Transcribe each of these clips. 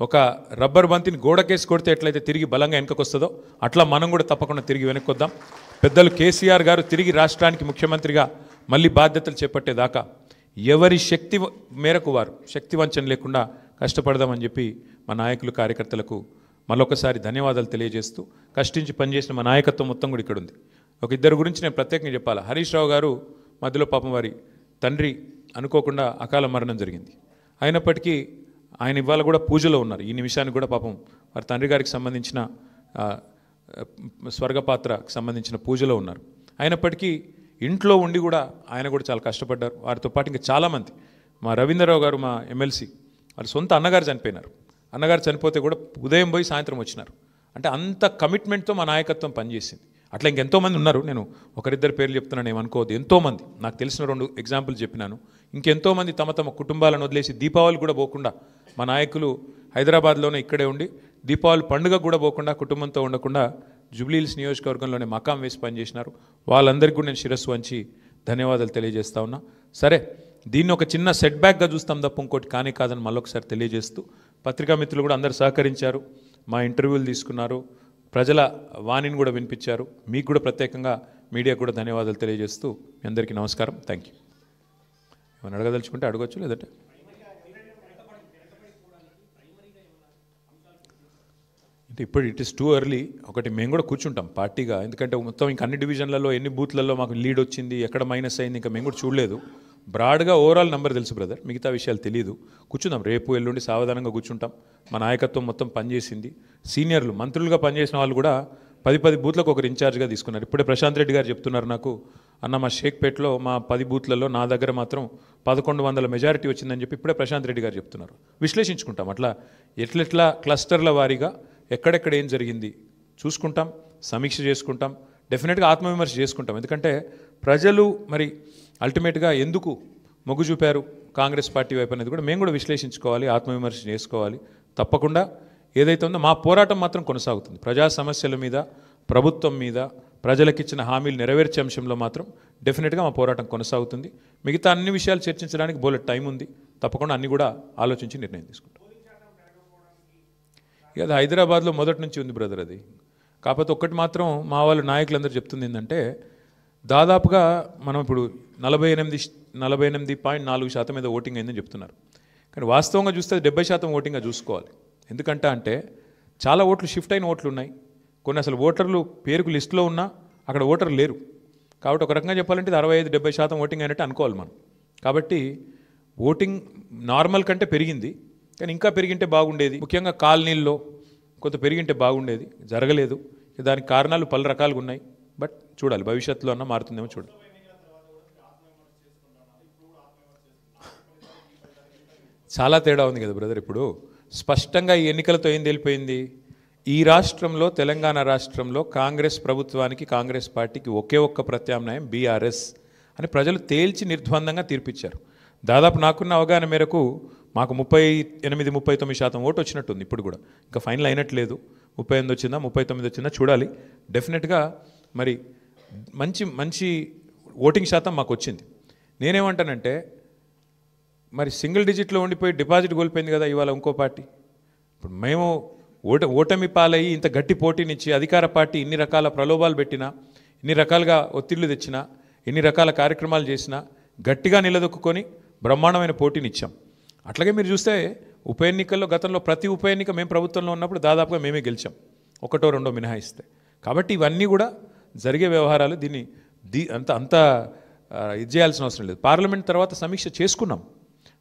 ఒక రబ్బర్ బంతిని గోడకేసి కొడితే ఎట్లయితే తిరిగి బలంగా వెనకకొస్తుందో అట్లా మనం కూడా తప్పకుండా తిరిగి వెనక్కొద్దాం. పెద్దలు కేసీఆర్ గారు తిరిగి రాష్ట్రానికి ముఖ్యమంత్రిగా మళ్ళీ బాధ్యతలు చేపట్టేదాకా ఎవరి శక్తి మేరకు వారు శక్తి వంచన లేకుండా కష్టపడదామని చెప్పి మా నాయకులు కార్యకర్తలకు మరొకసారి ధన్యవాదాలు తెలియజేస్తూ కష్టించి పనిచేసిన మా నాయకత్వం మొత్తం కూడా ఇక్కడ ఉంది. ఒక ఇద్దరు గురించి నేను ప్రత్యేకంగా చెప్పాలి. హరీష్ రావు గారు మధ్యలో పాపం వారి తండ్రి అనుకోకుండా అకాల మరణం జరిగింది. అయినప్పటికీ ఆయన ఇవాళ కూడా పూజలో ఉన్నారు. ఈ నిమిషానికి కూడా పాపం వారి తండ్రి గారికి సంబంధించిన స్వర్గపాత్రకు సంబంధించిన పూజలో ఉన్నారు. అయినప్పటికీ ఇంట్లో ఉండి కూడా ఆయన కూడా చాలా కష్టపడ్డారు. వారితో పాటు ఇంకా చాలామంది మా రవీంద్రరావు గారు మా ఎమ్మెల్సీ వాళ్ళ సొంత అన్నగారు చనిపోయినారు. అన్నగారు చనిపోతే కూడా ఉదయం పోయి సాయంత్రం వచ్చినారు. అంటే అంత కమిట్మెంట్తో మా నాయకత్వం పనిచేసింది. అట్లా ఇంకెంతోమంది ఉన్నారు. నేను ఒకరిద్దరు పేర్లు చెప్తున్నాను, ఏమనుకోవద్దు. ఎంతోమంది నాకు తెలిసిన 2 ఎగ్జాంపుల్ చెప్పినాను. ఇంకెంతోమంది తమ తమ కుటుంబాలను వదిలేసి దీపావళి కూడా పోకుండా మా నాయకులు హైదరాబాద్లోనే ఇక్కడే ఉండి దీపావళి పండుగ కూడా పోకుండా కుటుంబంతో ఉండకుండా జూబ్లీహిల్స్ నియోజకవర్గంలోనే మకాం వేసి పనిచేసినారు. వాళ్ళందరికీ కూడా నేను శిరస్సు వంచి ధన్యవాదాలు తెలియజేస్తా ఉన్నా. సరే, దీన్ని ఒక చిన్న సెట్ బ్యాక్గా చూస్తాం తప్ప ఇంకోటి కానీ కాదని మళ్ళొకసారి తెలియజేస్తూ పత్రికా మిత్రులు కూడా అందరు సహకరించారు, మా ఇంటర్వ్యూలు తీసుకున్నారు, ప్రజల వాణిని కూడా వినిపించారు. మీకు కూడా ప్రత్యేకంగా మీడియా కూడా ధన్యవాదాలు తెలియజేస్తూ మీ అందరికీ నమస్కారం. Thank you. ఏమైనా అడగదలుచుకుంటే అడగచ్చు, లేదంటే అంటే ఇప్పుడు ఇట్ ఇస్ టూ ఎర్లీ. ఒకటి మేము కూడా కూర్చుంటాం పార్టీగా, ఎందుకంటే మొత్తం ఇంకా అన్ని డివిజన్లలో ఎన్ని బూత్లలో మాకు లీడ్ వచ్చింది, ఎక్కడ మైనస్ అయింది ఇంకా మేము కూడా చూడలేదు. బ్రాడ్గా ఓవరాల్ నెంబర్ తెలుసు బ్రదర్, మిగతా విషయాలు తెలియదు. కూర్చుందాం, రేపు ఎల్లుండి సావధానంగా కూర్చుంటాం. మా నాయకత్వం మొత్తం పనిచేసింది. సీనియర్లు మంత్రులుగా పనిచేసిన వాళ్ళు కూడా 10 బూత్లకు ఒకరు ఇన్ఛార్జ్గా తీసుకున్నారు. ఇప్పుడే ప్రశాంత్ రెడ్డి గారు చెప్తున్నారు నాకు, అన్న మా షేక్పేట్లో మా 10 బూత్లలో నా దగ్గర మాత్రం 1100 మెజారిటీ వచ్చిందని చెప్పి ఇప్పుడే ప్రశాంత్ రెడ్డి గారు చెప్తున్నారు. విశ్లేషించుకుంటాం అట్లా ఎట్లెట్లా క్లస్టర్ల వారీగా ఎక్కడెక్కడ ఏం జరిగింది చూసుకుంటాం, సమీక్ష చేసుకుంటాం, డెఫినెట్గా ఆత్మవిమర్శ చేసుకుంటాం. ఎందుకంటే ప్రజలు మరి అల్టిమేట్గా ఎందుకు మొగ్గు చూపారు కాంగ్రెస్ పార్టీ వైపు అనేది కూడా మేము కూడా విశ్లేషించుకోవాలి, ఆత్మవిమర్శ చేసుకోవాలి. తప్పకుండా ఏదైతే ఉందో మా పోరాటం మాత్రం కొనసాగుతుంది. ప్రజా సమస్యల మీద, ప్రభుత్వం మీద, ప్రజలకిచ్చిన హామీలు నెరవేర్చే అంశంలో మాత్రం డెఫినెట్గా మా పోరాటం కొనసాగుతుంది. మిగతా అన్ని విషయాలు చర్చించడానికి బోలెడ్ టైం ఉంది. తప్పకుండా అన్ని కూడా ఆలోచించి నిర్ణయం తీసుకుంటాం. ఇక అది హైదరాబాద్లో మొదటి నుంచి ఉంది బ్రదర్ అది. కాకపోతే ఒక్కటి మాత్రం మా వాళ్ళు నాయకులందరూ చెప్తుంది ఏంటంటే, దాదాపుగా మనం ఇప్పుడు 48.4% మీద ఓటింగ్ అయిందని చెప్తున్నారు. కానీ వాస్తవంగా చూస్తే 70% ఓటింగ్గా చూసుకోవాలి. ఎందుకంటే అంటే చాలా ఓట్లు షిఫ్ట్ అయిన ఓట్లు ఉన్నాయి. కొన్ని అసలు ఓటర్లు పేరుకు లిస్టులో ఉన్నా అక్కడ ఓటర్లు లేరు. కాబట్టి ఒక రకంగా చెప్పాలంటే 65-70% ఓటింగ్ అయినట్టు అనుకోవాలి మనం. కాబట్టి ఓటింగ్ నార్మల్ కంటే పెరిగింది, కానీ ఇంకా పెరిగింటే బాగుండేది. ముఖ్యంగా కాలనీల్లో కొంత పెరిగింటే బాగుండేది, జరగలేదు. దానికి కారణాలు పలు రకాలుగా ఉన్నాయి. బట్ చూడాలి, భవిష్యత్తులో అన్న మారుతుందేమో చూడాలి. చాలా తేడా ఉంది కదా బ్రదర్. ఇప్పుడు స్పష్టంగా ఈ ఎన్నికలతో ఏం తెలిపోయింది, ఈ రాష్ట్రంలో తెలంగాణ రాష్ట్రంలో కాంగ్రెస్ ప్రభుత్వానికి, కాంగ్రెస్ పార్టీకి ఒకే ఒక్క ప్రత్యామ్నాయం బీఆర్ఎస్ అని ప్రజలు తేల్చి నిర్ద్వందంగా తీర్పిచ్చారు. దాదాపు నాకున్న అవగాహన మేరకు మాకు 38-39% ఓటు వచ్చినట్టుంది. ఇప్పుడు కూడా ఇంకా ఫైనల్ అయినట్లేదు. 38 వచ్చిందా 39 వచ్చిందా చూడాలి. డెఫినెట్గా మరి మంచి ఓటింగ్ శాతం మాకు వచ్చింది. నేనేమంటానంటే, మరి సింగిల్ డిజిట్లో ఉండిపోయి డిపాజిట్ కోల్పోయింది కదా ఇవాళ ఇంకో పార్టీ. ఇప్పుడు మేము ఓటమి పాలయ్యి ఇంత గట్టి పోటీనిచ్చి అధికార పార్టీ ఇన్ని రకాల ప్రలోభాలు పెట్టినా, ఇన్ని రకాలుగా ఒత్తిళ్లు తెచ్చినా, ఎన్ని రకాల కార్యక్రమాలు చేసినా గట్టిగా నిలదొక్కుని బ్రహ్మాండమైన పోటీనిచ్చాం. అట్లాగే మీరు చూస్తే ఉప ఎన్నికల్లో గతంలో ప్రతి ఉప ఎన్నిక మేము ప్రభుత్వంలో ఉన్నప్పుడు దాదాపుగా మేమే గెలిచాం, 1-2 మినహాయిస్తే. కాబట్టి ఇవన్నీ కూడా జరిగే వ్యవహారాలు. దీన్ని అంత ఇది చేయాల్సిన అవసరం లేదు. పార్లమెంట్ తర్వాత సమీక్ష చేసుకున్నాం.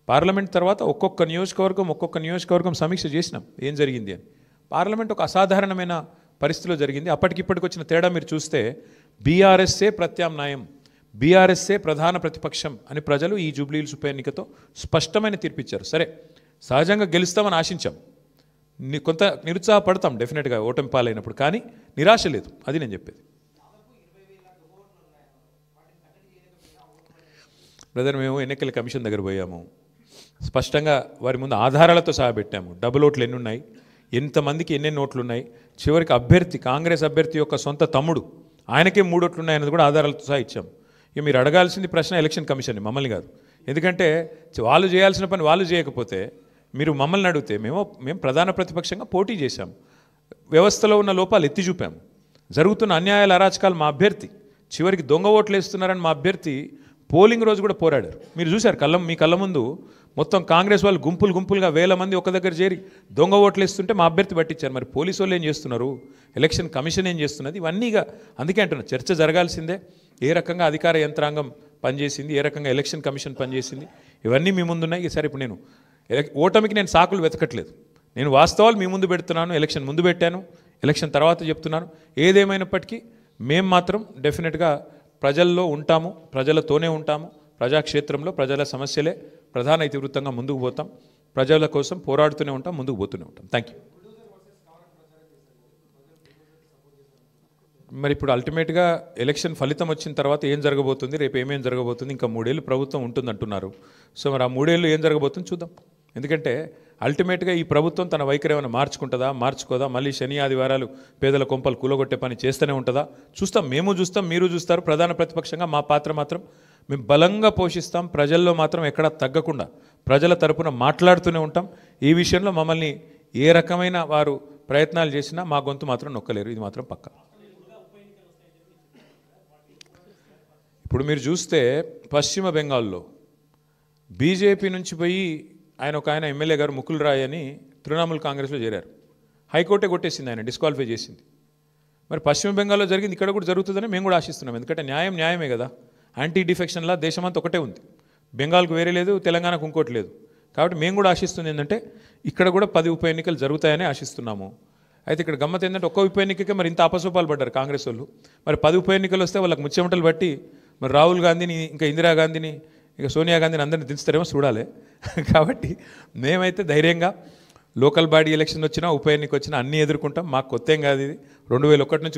పార్లమెంట్ తర్వాత ఒక్కొక్క నియోజకవర్గం సమీక్ష చేసినాం ఏం జరిగింది అని. పార్లమెంట్ ఒక అసాధారణమైన పరిస్థితిలో జరిగింది. అప్పటికిప్పటికి వచ్చిన తేడా మీరు చూస్తే బీఆర్ఎస్ఏ ప్రత్యామ్నాయం, బీఆర్ఎస్ఏ ప్రధాన ప్రతిపక్షం అని ప్రజలు ఈ జూబ్లీహిల్స్ ఉప ఎన్నికతో స్పష్టమైన తీర్పిచ్చారు. సరే, సహజంగా గెలుస్తామని ఆశించాం, కొంత నిరుత్సాహపడతాం డెఫినెట్గా ఓటమి పాలైనప్పుడు, కానీ నిరాశ లేదు. అది నేను చెప్పేది. బ్రదర్, మేము ఎన్నికల కమిషన్ దగ్గర పోయాము, స్పష్టంగా వారి ముందు ఆధారాలతో సహా పెట్టాము. డబుల్ ఓట్లు ఎన్ని ఉన్నాయి, ఎంతమందికి ఎన్నెన్ని ఓట్లు ఉన్నాయి, చివరికి అభ్యర్థి కాంగ్రెస్ అభ్యర్థి యొక్క సొంత తమ్ముడు ఆయనకే 3 ఓట్లు ఉన్నాయన్నది కూడా ఆధారాలతో సహా ఇచ్చాము. ఇక మీరు అడగాల్సింది ప్రశ్న ఎలక్షన్ కమిషన్ని, మమ్మల్ని కాదు. ఎందుకంటే వాళ్ళు చేయాల్సిన పని వాళ్ళు చేయకపోతే మీరు మమ్మల్ని అడిగితే మేము ప్రధాన ప్రతిపక్షంగా పోటీ చేశాం, వ్యవస్థలో ఉన్న లోపాలు ఎత్తి చూపాము, జరుగుతున్న అన్యాయాల అరాచకాలు మా అభ్యర్థి, చివరికి దొంగ ఓట్లు వేస్తున్నారని మా అభ్యర్థి పోలింగ్ రోజు కూడా పోరాడారు. మీరు చూశారు మీ కళ్ళ ముందు మొత్తం కాంగ్రెస్ వాళ్ళు గుంపులుగా వేల మంది ఒక దగ్గర చేరి దొంగ ఓట్లు వేస్తుంటే మా అభ్యర్థి పట్టించారు. మరి పోలీసు వాళ్ళు ఏం చేస్తున్నారు, ఎలక్షన్ కమిషన్ ఏం చేస్తున్నది, ఇవన్నీగా అందుకే అంటున్నా చర్చ జరగాల్సిందే. ఏ రకంగా అధికార యంత్రాంగం పనిచేసింది, ఏ రకంగా ఎలక్షన్ కమిషన్ పనిచేసింది, ఇవన్నీ మీ ముందున్నాయి. సరే ఇప్పుడు నేను ఓటమికి నేను సాకులు వెతకట్లేదు, నేను వాస్తవాలు మీ ముందు పెడుతున్నాను. ఎలక్షన్ ముందు పెట్టాను, ఎలక్షన్ తర్వాత చెప్తున్నాను. ఏదేమైనప్పటికీ మేము మాత్రం డెఫినెట్గా ప్రజల్లో ఉంటాము, ప్రజలతోనే ఉంటాము. ప్రజాక్షేత్రంలో ప్రజల సమస్యలే ప్రధాన ఇతివృత్తంగా ముందుకు పోతాం, ప్రజల కోసం పోరాడుతూనే ఉంటాం, ముందుకు పోతూనే ఉంటాం. Thank you. మరి ఇప్పుడు అల్టిమేట్గా ఎలక్షన్ ఫలితం వచ్చిన తర్వాత ఏం జరగబోతుంది, రేపు ఏమేం జరగబోతుంది, ఇంకా 3 ఏళ్ళు ప్రభుత్వం ఉంటుందంటున్నారు. సో మరి ఆ 3 ఏళ్ళు ఏం జరగబోతుంది చూద్దాం. ఎందుకంటే అల్టిమేట్గా ఈ ప్రభుత్వం తన వైఖరి ఏమైనా మార్చుకుంటుందా, మార్చుకోదా, మళ్ళీ శని ఆదివారాలు పేదల కొంపలు కూలగొట్టే పని చేస్తూనే ఉంటుందా చూస్తాం. మేము చూస్తాం, మీరు చూస్తారు. ప్రధాన ప్రతిపక్షంగా మా పాత్ర మాత్రం మేము బలంగా పోషిస్తాం. ప్రజల్లో మాత్రం ఎక్కడా తగ్గకుండా ప్రజల తరపున మాట్లాడుతూనే ఉంటాం. ఈ విషయంలో మమ్మల్ని ఏ రకమైన వారు ప్రయత్నాలు చేసినా మా గొంతు మాత్రం నొక్కలేరు, ఇది మాత్రం పక్కా. ఇప్పుడు మీరు చూస్తే పశ్చిమ బెంగాల్లో బీజేపీ నుంచి పోయి ఆయన ఎమ్మెల్యే గారు ముకుల్ రాయ్ అని తృణమూల్ కాంగ్రెస్లో చేరారు. హైకోర్టే కొట్టేసింది, ఆయన డిస్క్వాలిఫై చేసింది. మరి పశ్చిమ బెంగాల్లో జరిగింది ఇక్కడ కూడా జరుగుతుందని మేము కూడా ఆశిస్తున్నాం. ఎందుకంటే న్యాయమే కదా. యాంటీ డిఫెక్షన్లా దేశమంతా ఒకటే ఉంది, బెంగాల్కు వేరే లేదు, తెలంగాణకు ఇంకోటి లేదు. కాబట్టి మేము కూడా ఆశిస్తుంది ఏంటంటే ఇక్కడ కూడా 10 ఉప ఎన్నికలు జరుగుతాయని ఆశిస్తున్నాము. అయితే ఇక్కడ గమ్మత్ ఏంటంటే ఒక్క ఉప ఎన్నికకే మరి ఇంత అపసోపాలు పడ్డారు కాంగ్రెస్ వాళ్ళు. మరి 10 ఉప ఎన్నికలు వస్తే వాళ్ళకి ముచ్చెమటలు బట్టి మరి రాహుల్ గాంధీని, ఇంకా ఇందిరాగాంధీని, ఇక సోనియా గాంధీని అందరిని దించుతారేమో చూడాలి. కాబట్టి మేమైతే ధైర్యంగా లోకల్ బాడీ ఎలక్షన్ వచ్చినా ఉప ఎన్నిక వచ్చినా అన్నీ ఎదుర్కొంటాం. మాకు కొత్త ఏం కాదు ఇది. 2001 నుంచి